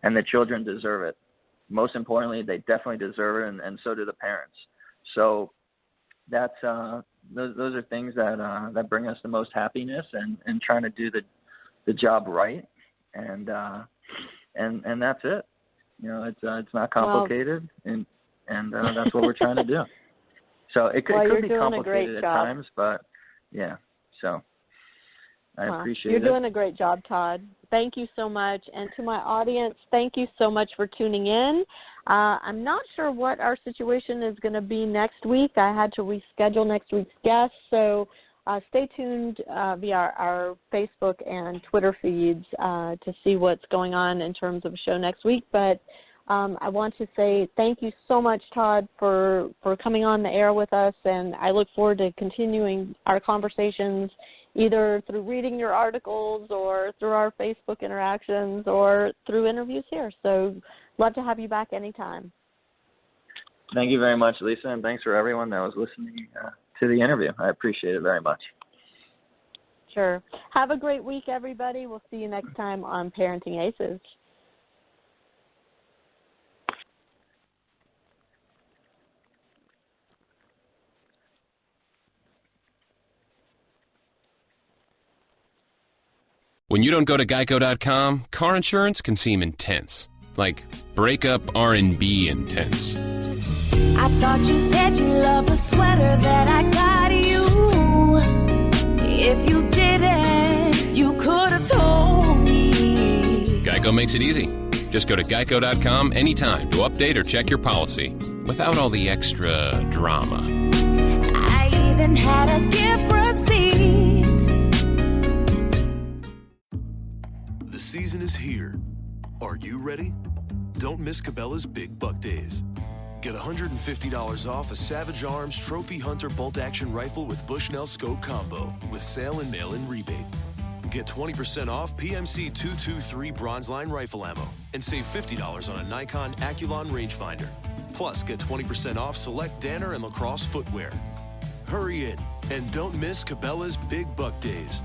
and the children deserve it. Most importantly, they definitely deserve it, and so do the parents. So that's those are things that bring us the most happiness, and trying to do the job right, and that's it. You know, it's not complicated, and that's what we're trying to do. So it could be complicated at times, but yeah. So I appreciate it. You're doing a great job, Todd. Thank you so much. And to my audience, thank you so much for tuning in. I'm not sure what our situation is going to be next week. I had to reschedule next week's guest, so stay tuned via our Facebook and Twitter feeds to see what's going on in terms of a show next week. But I want to say thank you so much, Todd, for coming on the air with us, and I look forward to continuing our conversations either through reading your articles or through our Facebook interactions or through interviews here. So love to have you back anytime. Thank you very much, Lisa, and thanks for everyone that was listening to the interview. I appreciate it very much. Sure. Have a great week, everybody. We'll see you next time on Parenting Aces. When you don't go to Geico.com, car insurance can seem intense. Like breakup R&B intense. I thought you said you loved the sweater that I got you. If you didn't, you could have told me. Geico makes it easy. Just go to Geico.com anytime to update or check your policy without all the extra drama. I even had a gift receipt. The season is here. Are you ready? Don't miss Cabela's Big Buck Days. Get $150 off a Savage Arms Trophy Hunter bolt-action rifle with Bushnell Scope Combo with sale and mail-in rebate. Get 20% off PMC 223 Bronze Line rifle ammo and save $50 on a Nikon Aculon rangefinder. Plus, get 20% off select Danner and Lacrosse footwear. Hurry in and don't miss Cabela's Big Buck Days.